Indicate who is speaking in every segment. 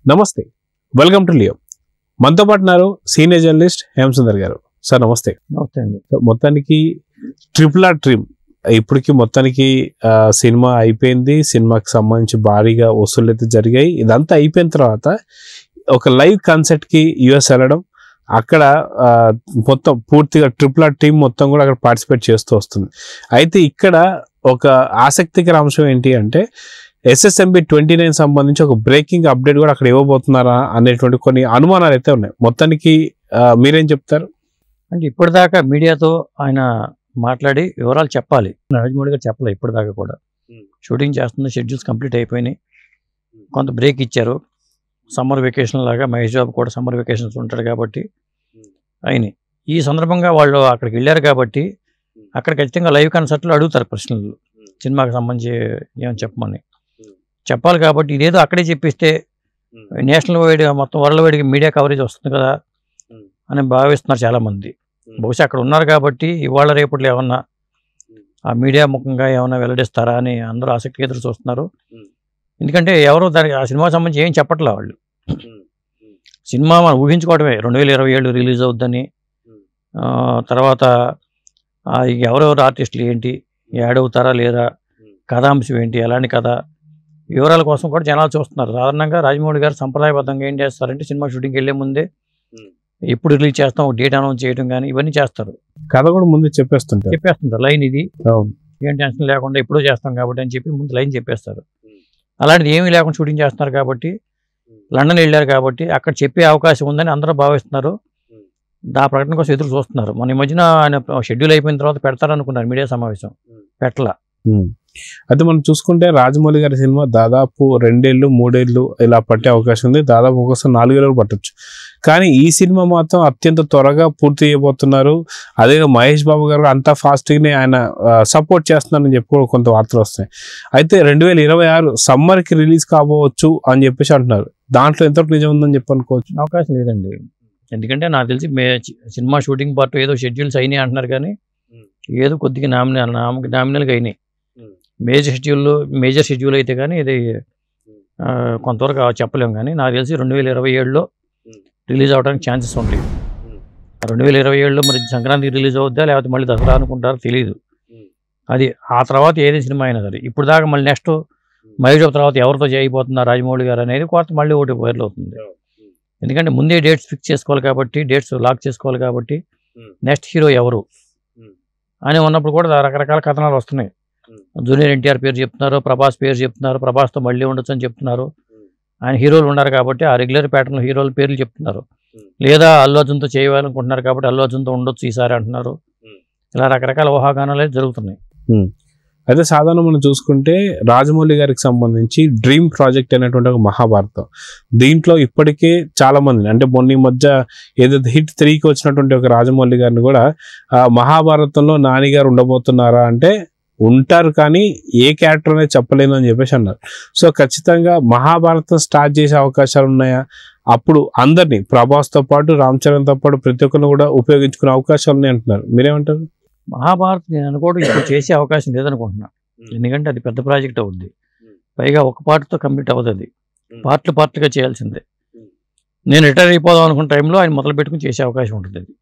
Speaker 1: నమస్తే, welcome to Leo. మనతో పాటు ఉన్నారు సీనియర్ జర్నలిస్ట్ హేమసుందర్ గారు. సార్ నమస్తే.
Speaker 2: నమస్తే అండి.
Speaker 1: మొత్తానికి RRR డ్రీమ్ ఇప్పటికి మొత్తానికి సినిమా అయిపోయింది. సినిమాకి సంబంధించి భారీగా వసూళ్ళు అయితే జరిగాయి. ఇదంతా అయిపోయిన తర్వాత ఒక లైవ్ కాన్సర్ట్ కి యుఎస్ వెళ్ళడం, అక్కడ మొత్తం పూర్తిగా RRR టీం మొత్తం కూడా అక్కడ పార్టిసిపేట్ చేస్తూ వస్తుంది. అయితే ఇక్కడ ఒక ఆసక్తికర అంశం ఏంటి అంటే SSMB 29 సంబంధించి ఒక బ్రేకింగ్ అప్డేట్ కూడా అక్కడ ఇవ్వబోతున్నారా అనేటువంటి కొన్ని అనుమానాలు అయితే ఉన్నాయి. మొత్తానికి మీరేం చెప్తారు?
Speaker 2: అంటే ఇప్పటిదాకా మీడియాతో ఆయన మాట్లాడి వివరాలు చెప్పాలి. రాజమౌళి గారు చెప్పలేదు ఇప్పటిదాకా కూడా. షూటింగ్ చేస్తున్న షెడ్యూల్స్ కంప్లీట్ అయిపోయినాయి. కొంత బ్రేక్ ఇచ్చారు. సమ్మర్ వెకేషన్ లాగా మహేష్ బాబు కూడా సమ్మర్ వెకేషన్స్ ఉంటాడు కాబట్టి అయినాయి. ఈ సందర్భంగా వాళ్ళు అక్కడికి వెళ్ళారు కాబట్టి అక్కడ ఖచ్చితంగా లైవ్ కాన్సర్ట్లో అడుగుతారు ప్రశ్నలు, సినిమాకి సంబంధించి ఏమని చెప్పమని చెప్పాలి. కాబట్టి ఇదేదో అక్కడే చెప్పిస్తే నేషనల్ వైడ్గా మొత్తం వరల్డ్ వైడ్గా మీడియా కవరేజ్ వస్తుంది కదా అని భావిస్తున్నారు చాలామంది. బహుశా అక్కడ ఉన్నారు కాబట్టి ఇవాళ రేపట్లో ఏమన్నా ఆ మీడియా ముఖంగా ఏమన్నా వెల్లడిస్తారా అని అందరూ ఆసక్తిగా ఎదురు చూస్తున్నారు. ఎందుకంటే ఎవరు దానికి ఆ సినిమాకి సంబంధించి ఏం చెప్పట్లే వాళ్ళు. సినిమా మనం ఊహించుకోవడమే 2027 రిలీజ్ అవుద్దని. తర్వాత ఎవరెవరు ఆర్టిస్టులు ఏంటి, యాడ్ అవుతారా లేదా, కథాంశం ఏంటి, ఎలాంటి కథ, వివరాల కోసం కూడా జనాలు చూస్తున్నారు. సాధారణంగా రాజమౌళి గారు సంప్రదాయబద్ధంగా ఏం చేస్తారంటే సినిమా షూటింగ్కి వెళ్ళే ముందే ఎప్పుడు రిలీజ్ చేస్తాం ఒక డేట్ అనౌన్స్ చేయడం కానీ ఇవన్నీ చేస్తారు.
Speaker 1: కథ కూడా ముందు చెప్పేస్తుంటారు
Speaker 2: లైన్ ఇది ఏం టెన్షన్ లేకుండా ఎప్పుడూ చేస్తాం కాబట్టి అని చెప్పి ముందు లైన్ చెప్పేస్తారు. అలాంటిది ఏమీ లేకుండా షూటింగ్ చేస్తున్నారు కాబట్టి, లండన్ వెళ్ళారు కాబట్టి అక్కడ చెప్పే అవకాశం ఉందని అందరూ భావిస్తున్నారు. ఆ ప్రకటన కోసం ఎదురు చూస్తున్నారు. మన ఈ మధ్యన ఆయన షెడ్యూల్ అయిపోయిన తర్వాత పెడతారనుకున్నారు మీడియా సమావేశం, పెట్టలా.
Speaker 1: అయితే మనం చూసుకుంటే రాజమౌళి గారి సినిమా దాదాపు 2 ఏళ్ళు 3 ఏళ్ళు ఇలా పట్టే అవకాశం ఉంది. దాదాపు ఒకసారి 4 ఏళ్ళు పట్టొచ్చు. కానీ ఈ సినిమా మాత్రం అత్యంత త్వరగా పూర్తి చేయబోతున్నారు. అదే మహేష్ బాబు గారు అంతా ఫాస్ట్గానే ఆయన సపోర్ట్ చేస్తున్నారని చెప్పి కొంత వార్తలు వస్తాయి. అయితే 2026 సమ్మర్కి రిలీజ్ కాబోవచ్చు అని చెప్పేసి అంటున్నారు. దాంట్లో ఎంతవరకు నిజం ఉందని చెప్పి అనుకోవచ్చు?
Speaker 2: అవకాశం లేదండి. ఎందుకంటే నాకు తెలిసి సినిమా షూటింగ్ పార్ట్ ఏదో షెడ్యూల్స్ అయినాయి అంటున్నారు కానీ ఏదో కొద్దిగా నామినల్గా అయినాయి. మేజర్ షెడ్యూల్ అయితే కానీ ఇది కొంతవరకు చెప్పలేము. కానీ నాకు తెలిసి 2027లో రిలీజ్ అవడానికి ఛాన్సెస్ ఉంటాయి. 2027లో మరి సంక్రాంతికి రిలీజ్ అవుద్దా లేకపోతే మళ్ళీ దసరా అనుకుంటారో తెలియదు. అది ఆ తర్వాత ఏది సినిమా అయినా సరే. ఇప్పుడు దాకా మళ్ళీ నెక్స్ట్ మహేష్ బాబు తర్వాత ఎవరితో చేయబోతున్నారు రాజమౌళి గారు అనేది కొత్త మళ్ళీ ఒకటి వైరల్ అవుతుంది. ఎందుకంటే ముందే డేట్స్ ఫిక్స్ చేసుకోవాలి కాబట్టి, డేట్స్ లాక్ చేసుకోవాలి కాబట్టి నెక్స్ట్ హీరో ఎవరు అని ఉన్నప్పుడు కూడా రకరకాల కథనాలు వస్తున్నాయి. జూనియర్ ఎన్టీఆర్ పేరు చెప్తున్నారు, ప్రభాస్ పేరు చెప్తున్నారు, ప్రభాస్తో మళ్ళీ ఉండొచ్చు అని చెప్తున్నారు. ఆయన హీరోలు ఉన్నారు కాబట్టి ఆ రెగ్యులర్ ప్యాటర్న్ హీరోల పేర్లు చెప్తున్నారు. లేదా అల్లు అర్జున్తో చేయాలనుకుంటున్నారు కాబట్టి అల్లు అర్జున్తో ఉండొచ్చు ఈసారి అంటున్నారు. ఇలా రకరకాల ఊహాగానాలు అయితే జరుగుతున్నాయి.
Speaker 1: అయితే సాధారణ మనం చూసుకుంటే రాజమౌళి గారికి సంబంధించి డ్రీమ్ ప్రాజెక్ట్ అనేటువంటి ఒక మహాభారతం. దీంట్లో ఇప్పటికే చాలా మంది అంటే మొన్న మధ్య ఏదైతే హిట్ 3కి వచ్చినటువంటి ఒక రాజమౌళి గారిని కూడా మహాభారతంలో నాని గారు ఉండబోతున్నారా అంటే ఉంటారు కానీ ఏ క్యారెక్టర్ అనేది చెప్పలేను అని చెప్పేసి అన్నారు. సో ఖచ్చితంగా మహాభారతం స్టార్ట్ చేసే అవకాశాలు ఉన్నాయా? అప్పుడు అందరినీ ప్రభాస్తో పాటు రామ్ చరణ్తో పాటు ప్రతి ఒక్కరిని కూడా ఉపయోగించుకునే అవకాశాలు ఉన్నాయి అంటున్నారు. మీరేమంటారు?
Speaker 2: మహాభారత్ నేను అనుకోవడం ఇప్పుడు చేసే అవకాశం లేదనుకుంటున్నా. ఎందుకంటే అది పెద్ద ప్రాజెక్ట్ అవుద్ది. పైగా ఒక పార్ట్తో కంప్లీట్ అవుతుంది. పార్ట్లుగా చేయాల్సిందే. నేను రిటైర్ అయిపోదాం అనుకున్న టైంలో ఆయన మొదలు పెట్టుకుని చేసే అవకాశం ఉంటుంది. అది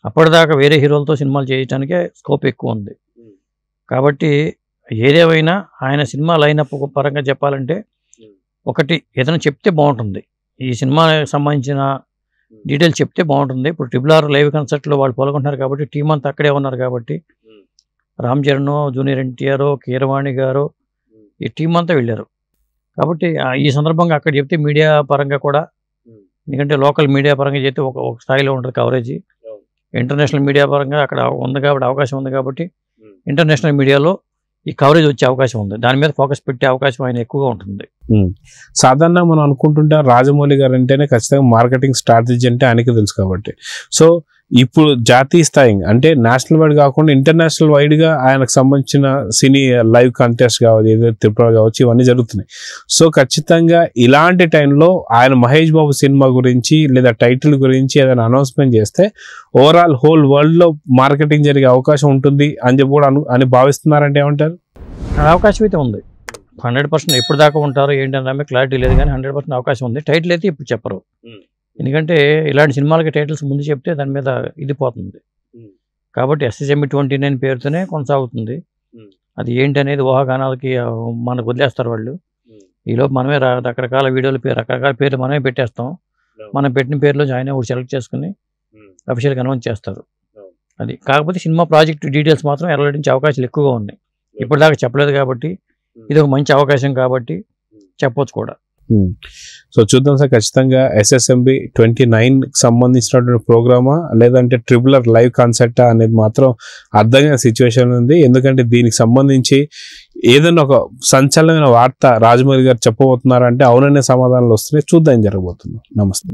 Speaker 2: అప్పటిదాకా వేరే హీరోలతో సినిమాలు చేయడానికే స్కోప్ ఎక్కువ ఉంది. కాబట్టి ఏదేమైనా ఆయన సినిమా లైనప్ పరంగా చెప్పాలంటే ఒకటి ఏదైనా చెప్తే బాగుంటుంది. ఈ సినిమాకి సంబంధించిన డీటెయిల్స్ చెప్తే బాగుంటుంది. ఇప్పుడు RRR లైవ్ కాన్సర్ట్లో వాళ్ళు పాల్గొంటున్నారు కాబట్టి టీం అంతా అక్కడే ఉన్నారు కాబట్టి రామ్ చరణ్, జూనియర్ ఎన్టీఆర్, కీరవాణి గారు ఈ టీం అంతా వెళ్ళారు. కాబట్టి ఈ సందర్భంగా అక్కడ చెప్తే మీడియా పరంగా కూడా, ఎందుకంటే లోకల్ మీడియా పరంగా చెప్తే ఒక స్థాయిలో ఉంటుంది కవరేజ్. ఇంటర్నేషనల్ మీడియా పరంగా అక్కడ ఉంది కాబట్టి అవకాశం ఉంది కాబట్టి ఇంటర్నేషనల్ మీడియాలో ఈ కవరేజ్ వచ్చే అవకాశం ఉంది. దాని మీద ఫోకస్ పెట్టే అవకాశం ఆయన ఎక్కువగా ఉంటుంది.
Speaker 1: సాధారణంగా మనం అనుకుంటుంటే రాజమౌళి గారు అంటేనే ఖచ్చితంగా మార్కెటింగ్ స్ట్రాటజీ అంటే ఆయనకి తెలుసు కాబట్టి. సో ఇప్పుడు జాతీయ స్థాయి అంటే నేషనల్ వైడ్ కాకుండా ఇంటర్నేషనల్ వైడ్గా ఆయనకు సంబంధించిన సినీ లైవ్ కాంటెస్ట్ కావచ్చు, ఏదైతే RRR కావచ్చు, ఇవన్నీ జరుగుతున్నాయి. సో ఖచ్చితంగా ఇలాంటి టైంలో ఆయన మహేష్ బాబు సినిమా గురించి లేదా టైటిల్ గురించి ఏదైనా అనౌన్స్మెంట్ చేస్తే ఓవరాల్ హోల్ వరల్డ్లో మార్కెటింగ్ జరిగే అవకాశం ఉంటుంది అని చెప్పి కూడా అని భావిస్తున్నారంటే ఏమంటారు?
Speaker 2: అవకాశం అయితే ఉంది. 100% ఎప్పుడు దాకా ఉంటారో ఏంటంటే క్లారిటీ లేదు, కానీ 100% అవకాశం ఉంది. టైటిల్ అయితే ఇప్పుడు చెప్పరు, ఎందుకంటే ఇలాంటి సినిమాలకి టైటిల్స్ ముందు చెప్తే దాని మీద ఇది పోతుంది. కాబట్టి SSME 29 పేరుతోనే కొనసాగుతుంది. అది ఏంటి అనేది ఊహాగానాలకి మనకు వదిలేస్తారు వాళ్ళు. ఈలోపు మనమే రకరకాల వీడియోలు రకరకాల పేర్లు మనమే పెట్టేస్తాం. మనం పెట్టిన పేర్లో ఆయనే ఒకటి సెలెక్ట్ చేసుకుని అఫీషియల్గా అనౌన్స్ చేస్తారు. అది కాకపోతే సినిమా ప్రాజెక్ట్ డీటెయిల్స్ మాత్రం వెల్లడించే అవకాశాలు ఎక్కువగా ఉన్నాయి. ఇప్పటిదాకా చెప్పలేదు కాబట్టి ఇది ఒక మంచి అవకాశం కాబట్టి చెప్పొచ్చు కూడా.
Speaker 1: సో చూద్దాం సార్, ఖచ్చితంగా SSME 29 సంబంధించినటువంటి ప్రోగ్రామా లేదంటే ట్రిపులర్ లైవ్ కాన్సెప్టా అనేది మాత్రం అర్థం కాని సిచ్యువేషన్ ఉంది. ఎందుకంటే దీనికి సంబంధించి ఏదైనా ఒక సంచలనమైన వార్త రాజమౌళి గారు చెప్పబోతున్నారంటే అవుననే సమాధానాలు వస్తున్నాయి. చూద్దాం ఏం జరగబోతుంది. నమస్తే.